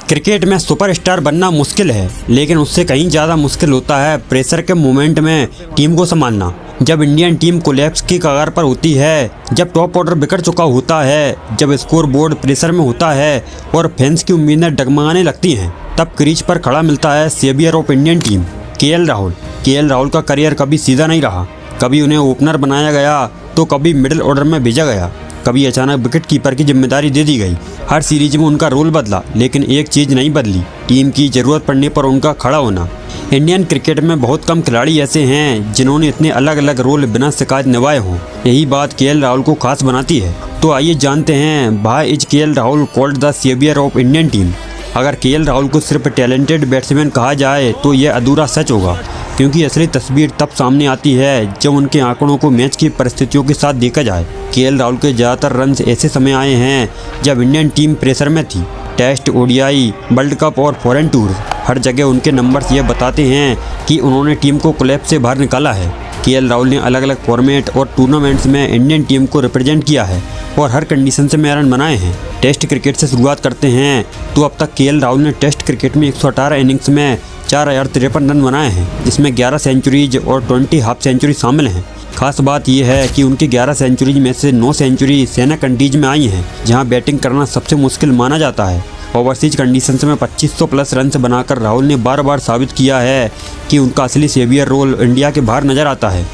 Cricket में superstar बनना मुश्किल है, लेकिन उससे कहीं ज़्यादा मुश्किल होता है प्रेशर के मोमेंट में टीम को संभालना। जब इंडियन टीम कोलैप्स की कगार पर होती है, जब टॉप ऑर्डर बिगड़ चुका होता है, जब स्कोर बोर्ड प्रेशर में होता है और फैंस की उम्मीदें डगमगाने लगती हैं, तब क्रीज पर खड़ा मिलता है saviour of Indian team, K L Rahul. K L Rahul का करियर कभी सीधा नहीं रहा। कभी उन्हें ओपनर बनाया गया तो कभी मिडिल ऑर्डर में भेजा गया, कभी अचानक विकेट कीपर की जिम्मेदारी दे दी गई। हर सीरीज में उनका रोल बदला, लेकिन एक चीज़ नहीं बदली, टीम की ज़रूरत पड़ने पर उनका खड़ा होना। इंडियन क्रिकेट में बहुत कम खिलाड़ी ऐसे हैं जिन्होंने इतने अलग अलग रोल बिना शिकायत निभाए हों। यही बात केएल राहुल को खास बनाती है। तो आइए जानते हैं, why is K L Rahul called the saviour of Indian team. अगर केएल राहुल को सिर्फ टैलेंटेड बैट्समैन कहा जाए तो यह अधूरा सच होगा, क्योंकि असली तस्वीर तब सामने आती है जब उनके आंकड़ों को मैच की परिस्थितियों के साथ देखा जाए। केएल राहुल के ज़्यादातर रन ऐसे समय आए हैं जब इंडियन टीम प्रेशर में थी। टेस्ट, ओडीआई, वर्ल्ड कप और फॉरेन टूर, हर जगह उनके नंबर्स ये बताते हैं कि उन्होंने टीम को कोलैप्स से बाहर निकाला है। केएल राहुल ने अलग अलग फॉर्मेट और टूर्नामेंट्स में इंडियन टीम को रिप्रेजेंट किया है और हर कंडीशन से में रन बनाए हैं। टेस्ट क्रिकेट से शुरुआत करते हैं तो अब तक केएल राहुल ने टेस्ट क्रिकेट में 118 इनिंग्स में 4053 रन बनाए हैं, जिसमें 11 सेंचुरीज और 20 हाफ सेंचुरी शामिल हैं। खास बात यह है कि उनकी 11 सेंचुरीज में से 9 सेंचुरी सेना कंडीज में आई हैं, जहां बैटिंग करना सबसे मुश्किल माना जाता है। ओवरसीज कंडीशंस में 2500 प्लस रन बनाकर राहुल ने बार बार साबित किया है कि उनका असली सेवियर रोल इंडिया के बाहर नजर आता है।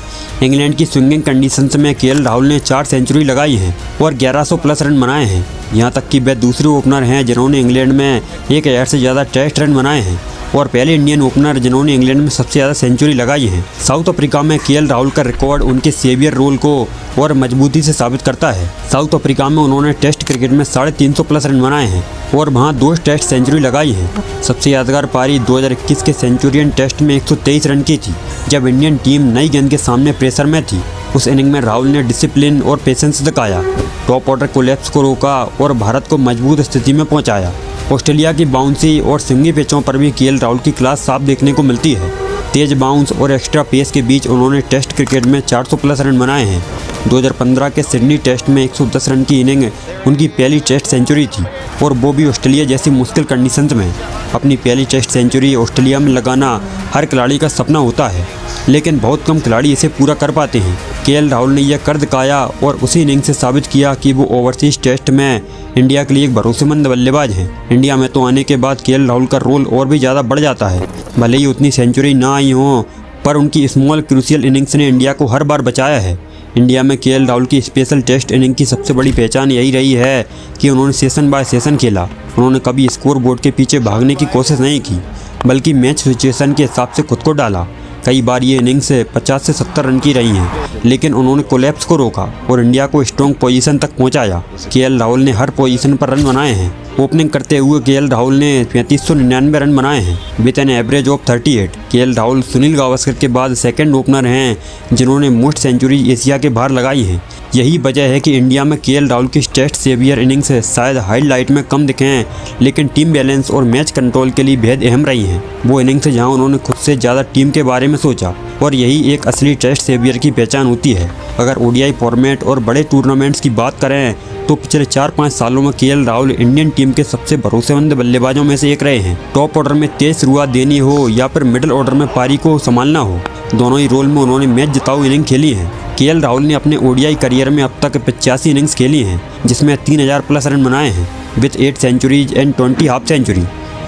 इंग्लैंड की स्विंगिंग कंडीशंस में केएल राहुल ने 4 सेंचुरी लगाई हैं और 1100 प्लस रन बनाए हैं। यहाँ तक कि वे दूसरे ओपनर हैं जिन्होंने इंग्लैंड में 1000 से ज़्यादा टेस्ट रन बनाए हैं और पहले इंडियन ओपनर जिन्होंने इंग्लैंड में सबसे ज़्यादा सेंचुरी लगाई है। साउथ अफ्रीका में केएल राहुल का रिकॉर्ड उनके सेवियर रोल को और मजबूती से साबित करता है। साउथ अफ्रीका में उन्होंने टेस्ट क्रिकेट में 350 प्लस रन बनाए हैं और वहां 2 टेस्ट सेंचुरी लगाई है। सबसे यादगार पारी 2021 के सेंचुरियन टेस्ट में 123 रन की थी, जब इंडियन टीम नई गेंद के सामने प्रेशर में थी। उस इनिंग में राहुल ने डिसिप्लिन और पेशेंस दिखाया, टॉप ऑर्डर कोलैप्स को रोका और भारत को मजबूत स्थिति में पहुंचाया। ऑस्ट्रेलिया की बाउंसी और स्विंगी पिचों पर भी केएल राहुल की क्लास साफ देखने को मिलती है। तेज बाउंस और एक्स्ट्रा पेस के बीच उन्होंने टेस्ट क्रिकेट में 400 प्लस रन बनाए हैं। 2015 के सिडनी टेस्ट में 110 रन की इनिंग उनकी पहली टेस्ट सेंचुरी थी और वो भी ऑस्ट्रेलिया जैसी मुश्किल कंडीशंस में। अपनी पहली टेस्ट सेंचुरी ऑस्ट्रेलिया में लगाना हर खिलाड़ी का सपना होता है, लेकिन बहुत कम खिलाड़ी इसे पूरा कर पाते हैं। केएल राहुल ने यह कर दिखाया और उसी इनिंग से साबित किया कि वो ओवरसीज टेस्ट में इंडिया के लिए एक भरोसेमंद बल्लेबाज हैं। इंडिया में तो आने के बाद केएल राहुल का रोल और भी ज़्यादा बढ़ जाता है। भले ही उतनी सेंचुरी ना आई हो, पर उनकी स्मॉल क्रूशियल इनिंग्स ने इंडिया को हर बार बचाया है। इंडिया में केएल राहुल की स्पेशल टेस्ट इनिंग की सबसे बड़ी पहचान यही रही है कि उन्होंने सेशन बाय सेशन खेला। उन्होंने कभी स्कोर बोर्ड के पीछे भागने की कोशिश नहीं की, बल्कि मैच सिचुएशन के हिसाब से खुद को डाला। कई बार ये इनिंग्स 50 से 70 रन की रही हैं, लेकिन उन्होंने कोलैप्स को रोका और इंडिया को स्ट्रॉन्ग पोजीशन तक पहुंचाया। केएल राहुल ने हर पोजीशन पर रन बनाए हैं। ओपनिंग करते हुए केएल राहुल ने 3599 रन बनाए हैं with an average of 38। KL Rahul Sunil Gavaskar के बाद सेकंड ओपनर हैं जिन्होंने मोस्ट सेंचुरी एशिया के बाहर लगाई हैं। यही वजह है कि इंडिया में केएल राहुल की टेस्ट सेवियर इनिंग्स शायद हाईलाइट में कम दिखें, लेकिन टीम बैलेंस और मैच कंट्रोल के लिए बेहद अहम रही हैं। वो इनिंग्स जहां उन्होंने खुद से ज़्यादा टीम के बारे में सोचा, और यही एक असली टेस्ट सेवियर की पहचान होती है। अगर ओडीआई फॉर्मेट और बड़े टूर्नामेंट्स की बात करें तो पिछले 4-5 सालों में केएल राहुल इंडियन टीम के सबसे भरोसेमंद बल्लेबाजों में से एक रहे हैं। टॉप ऑर्डर में तेज शुरुआत देनी हो या फिर मिडिल ऑर्डर में पारी को संभालना हो, दोनों ही रोल में उन्होंने मैच जिताऊ इनिंग खेली है। केएल राहुल ने अपने ओडीआई करियर में अब तक 85 इनिंग्स खेली हैं, जिसमें 3000 प्लस रन बनाए हैं with 8 centuries and 20 half century.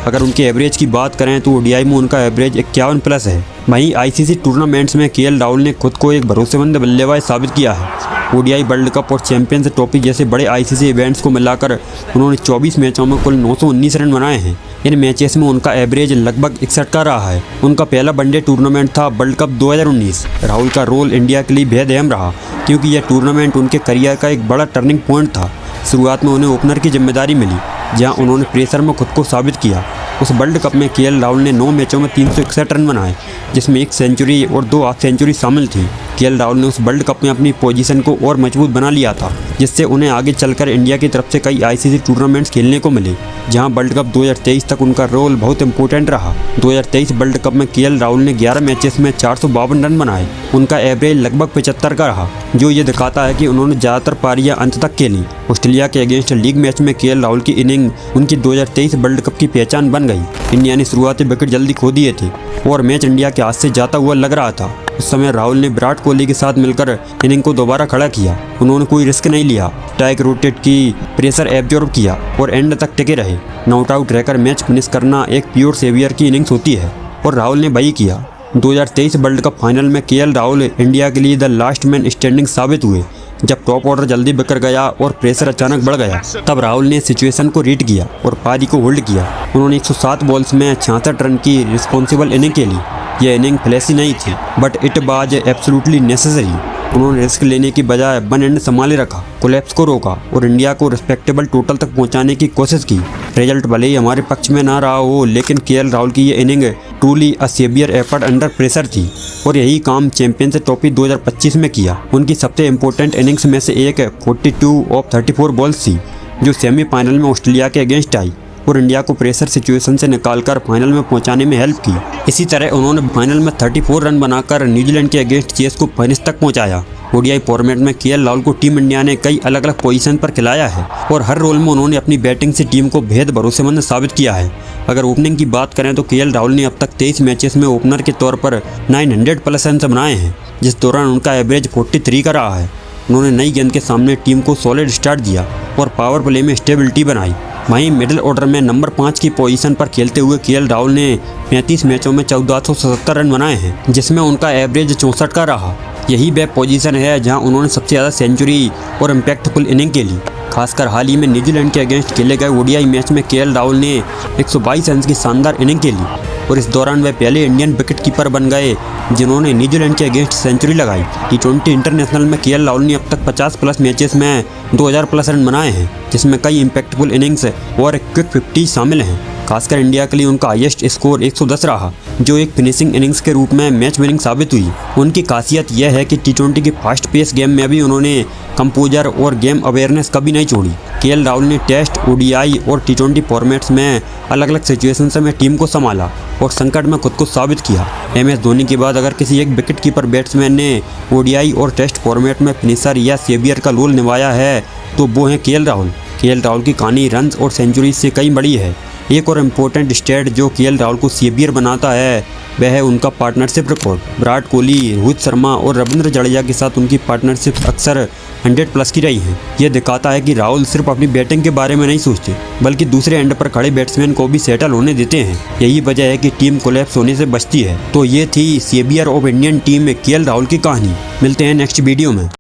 अगर उनके एवरेज की बात करें तो ओडीआई में उनका एवरेज 51 प्लस है। वहीं आईसीसी टूर्नामेंट्स में केएल राहुल ने खुद को एक भरोसेमंद बल्लेबाज साबित किया है। ओडीआई, वर्ल्ड कप और चैंपियंस ट्रॉफी जैसे बड़े आईसीसी इवेंट्स को मिलाकर उन्होंने 24 मैचों में कुल 919 रन बनाए हैं। इन मैचेस में उनका एवरेज लगभग 61 का रहा है। उनका पहला वनडे टूर्नामेंट था वर्ल्ड कप 2019। राहुल का रोल इंडिया के लिए बेहद अहम रहा, क्योंकि यह टूर्नामेंट उनके करियर का एक बड़ा टर्निंग पॉइंट था। शुरुआत में उन्हें ओपनर की जिम्मेदारी मिली, जहां उन्होंने प्रेशर में खुद को साबित किया। उस वर्ल्ड कप में केएल राहुल ने 9 मैचों में 361 रन बनाए, जिसमें 1 सेंचुरी और 2 हाफ सेंचुरी शामिल थी। केएल राहुल ने उस वर्ल्ड कप में अपनी पोजीशन को और मजबूत बना लिया था, जिससे उन्हें आगे चलकर इंडिया की तरफ से कई आईसीसी टूर्नामेंट्स खेलने को मिले, जहां वर्ल्ड कप 2023 तक उनका रोल बहुत इंपॉर्टेंट रहा। 2023 वर्ल्ड कप में केएल राहुल ने 11 मैचेस में 452 रन बनाए। उनका एवरेज लगभग 75 का रहा, जो ये दिखाता है कि उन्होंने ज़्यादातर पारियां अंत तक खेली। ऑस्ट्रेलिया के अगेंस्ट लीग मैच में केएल राहुल की इनिंग उनकी 2023 वर्ल्ड कप की पहचान बन गई। इंडिया ने शुरुआती विकेट जल्दी खो दिए थे और मैच इंडिया के हाथ से जाता हुआ लग रहा था। उस समय राहुल ने विराट कोहली के साथ मिलकर इनिंग को दोबारा खड़ा किया। उन्होंने कोई रिस्क नहीं लिया, स्ट्राइक रोटेट की, प्रेशर एब्जॉर्ब किया और एंड तक टिके रहे। नॉट आउट रहकर मैच फिनिश करना एक प्योर सेवियर की इनिंग्स होती है और राहुल ने वही किया। 2023 वर्ल्ड कप फाइनल में केएल राहुल इंडिया के लिए द लास्ट मैन स्टैंडिंग साबित हुए। जब टॉप ऑर्डर जल्दी बिखर गया और प्रेशर अचानक बढ़ गया, तब राहुल ने सिचुएशन को रीड किया और पारी को होल्ड किया। उन्होंने 107 बॉल्स में 66 रन की रिस्पॉन्सिबल इनिंग खेली। यह इनिंग फ्लैशी नहीं थी, but it was absolutely necessary. उन्होंने रिस्क लेने की बजाय वन एंड संभाले रखा, कोलैप्स को रोका और इंडिया को रिस्पेक्टेबल टोटल तक पहुंचाने की कोशिश की। रिजल्ट भले ही हमारे पक्ष में ना रहा हो, लेकिन केएल राहुल की ये inning truly a saviour effort under pressure थी और यही काम चैंपियंस ट्रॉफी 2025 में किया। उनकी सबसे इम्पोर्टेंट इनिंग्स में से एक 42 ऑफ 34 बॉल्स थी, जो सेमीफाइनल में ऑस्ट्रेलिया के अगेंस्ट आई और इंडिया को प्रेशर सिचुएशन से निकालकर फाइनल में पहुंचाने में हेल्प की। इसी तरह उन्होंने फाइनल में 34 रन बनाकर न्यूजीलैंड के अगेंस्ट चेस को फिनिश तक पहुंचाया। ओडीआई फॉर्मेट में केएल राहुल को टीम इंडिया ने कई अलग अलग पोजीशन पर खिलाया है और हर रोल में उन्होंने अपनी बैटिंग से टीम को बेहद भरोसेमंद साबित किया है। अगर ओपनिंग की बात करें तो केएल राहुल ने अब तक 23 मैचेस में ओपनर के तौर पर 900 प्लस रन बनाए हैं, जिस दौरान उनका एवरेज 43 का रहा है। उन्होंने नई गेंद के सामने टीम को सॉलिड स्टार्ट दिया और पावर प्ले में स्टेबिलिटी बनाई। वहीं मिडिल ऑर्डर में नंबर 5 की पोजीशन पर खेलते हुए केएल राहुल ने 35 मैचों में 1477 रन बनाए हैं, जिसमें उनका एवरेज 64 का रहा। यही वह पोजीशन है जहां उन्होंने सबसे ज़्यादा सेंचुरी और इम्पैक्टफुल इनिंग खेली। खासकर हाल ही में न्यूजीलैंड के अगेंस्ट खेले गए ओडीआई मैच में केएल राहुल ने 122 रन की शानदार इनिंग खेली और इस दौरान वह पहले इंडियन विकेट कीपर बन गए जिन्होंने न्यूजीलैंड के अगेंस्ट सेंचुरी लगाई। टी20 इंटरनेशनल में केएल राहुल ने अब तक 50 प्लस मैचेस में 2000 प्लस रन बनाए हैं, जिसमें कई इम्पैक्टफुल इनिंग्स और क्विक 50 शामिल हैं। खासकर इंडिया के लिए उनका हाईएस्ट स्कोर 110 रहा, जो एक फिनिशिंग इनिंग्स के रूप में मैच विनिंग साबित हुई। उनकी खासियत यह है कि टी20 की फास्ट पेस गेम में भी उन्होंने कंपोजर और गेम अवेयरनेस कभी नहीं छोड़ी। केएल राहुल ने टेस्ट, ओडीआई और टी20 फॉर्मेट्स में अलग अलग सिचुएशन में टीम को संभाला और संकट में खुद को साबित किया। MS धोनी के बाद अगर किसी एक विकेट कीपर बैट्समैन ने ओडीआई और टेस्ट फॉर्मेट में फिनिशर या सेवियर का रोल निभाया है तो वो हैं केएल राहुल। केएल राहुल की कहानी रन्स और सेंचुरी से कई बड़ी है। एक और इम्पोर्टेंट स्टेट जो केएल राहुल को सेवियर बनाता है वह है उनका पार्टनरशिप रिकॉर्ड। विराट कोहली, रोहित शर्मा और रविंद्र जडेजा के साथ उनकी पार्टनरशिप अक्सर 100 प्लस की रही है। यह दिखाता है कि राहुल सिर्फ अपनी बैटिंग के बारे में नहीं सोचते, बल्कि दूसरे एंड पर खड़े बैट्समैन को भी सेटल होने देते हैं। यही वजह है कि टीम कोलैप्स होने से बचती है। तो ये थी सेवियर ऑफ इंडियन टीम में केएल राहुल की कहानी। मिलते हैं नेक्स्ट वीडियो में।